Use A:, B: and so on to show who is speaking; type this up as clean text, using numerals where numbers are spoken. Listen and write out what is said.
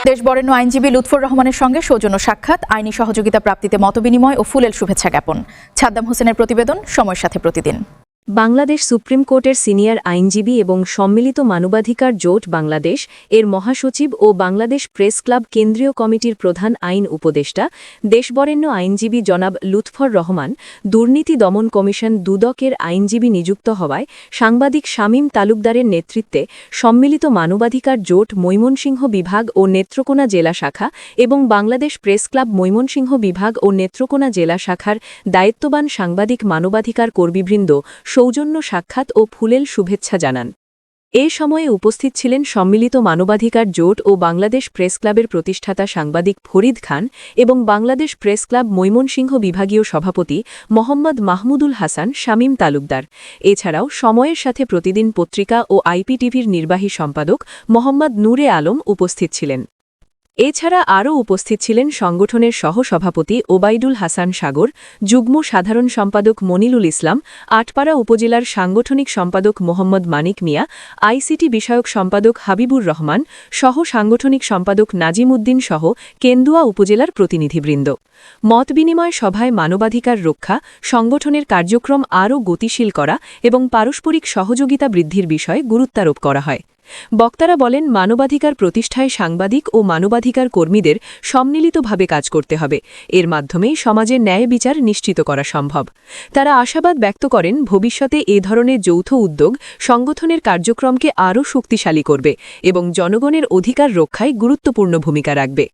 A: দেশবরেণ্য আইনজীবী লুৎফর রহমানের সঙ্গে সৌজন্য সাক্ষাৎ, আইনি সহযোগিতা প্রাপ্তিতে মতবিনিময় ও ফুলেল শুভেচ্ছা জ্ঞাপন। সাদ্দাম হোসেনের প্রতিবেদন, সময়ের সাথে প্রতিদিন।
B: বাংলাদেশ সুপ্রিম কোর্টের সিনিয়র আইনজীবী এবং সম্মিলিত মানবাধিকার জোট বাংলাদেশ এর মহাসচিব ও বাংলাদেশ প্রেস ক্লাব কেন্দ্রীয় কমিটির প্রধান আইন উপদেষ্টা দেশবরেণ্য আইনজীবী জনাব লুৎফর রহমান দুর্নীতি দমন কমিশন দুদকের আইনজীবী নিযুক্ত হওয়ায় সাংবাদিক শামীম তালুকদারের নেতৃত্বে সম্মিলিত মানবাধিকার জোট ময়মনসিংহ বিভাগ ও নেত্রকোনা জেলা শাখা এবং বাংলাদেশ প্রেস ক্লাব ময়মনসিংহ বিভাগ ও নেত্রকোনা জেলা শাখার দায়িত্ববান সাংবাদিক মানবাধিকার কর্মীবৃন্দ সৌজন্য সাক্ষাৎ ও ফুলেল শুভেচ্ছা জানান। এ সময়ে উপস্থিত ছিলেন সম্মিলিত মানবাধিকার জোট ও বাংলাদেশ প্রেস ক্লাবের প্রতিষ্ঠাতা সাংবাদিক ফরিদ খান এবং বাংলাদেশ প্রেস ক্লাব ময়মনসিংহ বিভাগীয় সভাপতি মোহাম্মদ মাহমুদুল হাসান শামীম তালুকদার। এছাড়াও সময়ের সাথে প্রতিদিন পত্রিকা ও আইপিটিভির নির্বাহী সম্পাদক মোহাম্মদ নূরে আলম উপস্থিত ছিলেন। এছাড়া আরও উপস্থিত ছিলেন সংগঠনের সহসভাপতি ওবায়দুল হাসান সাগর, যুগ্ম সাধারণ সম্পাদক মনিরুল ইসলাম, আটপাড়া উপজেলার সাংগঠনিক সম্পাদক মোহাম্মদ মানিক মিয়া, আইসিটি বিষয়ক সম্পাদক হাবিবুর রহমান, সহ সাংগঠনিক সম্পাদক নাজিম উদ্দিন সহ কেন্দুয়া উপজেলার প্রতিনিধিবৃন্দ। মতবিনিময় সভায় মানবাধিকার রক্ষা, সংগঠনের কার্যক্রম আরও গতিশীল করা এবং পারস্পরিক সহযোগিতা বৃদ্ধির বিষয়ে গুরুত্বারোপ করা হয়। বক্তারা বলেন, মানবাধিকার প্রতিষ্ঠায় সাংবাদিক ও মানবাধিকার কর্মীদের সম্মিলিতভাবে কাজ করতে হবে। এর মাধ্যমেই সমাজের ন্যায় বিচার নিশ্চিত করা সম্ভব। তারা আশাবাদ ব্যক্ত করেন, ভবিষ্যতে এ ধরনের যৌথ উদ্যোগ সংগঠনের কার্যক্রমকে আরও শক্তিশালী করবে এবং জনগণের অধিকার রক্ষায় গুরুত্বপূর্ণ ভূমিকা রাখবে।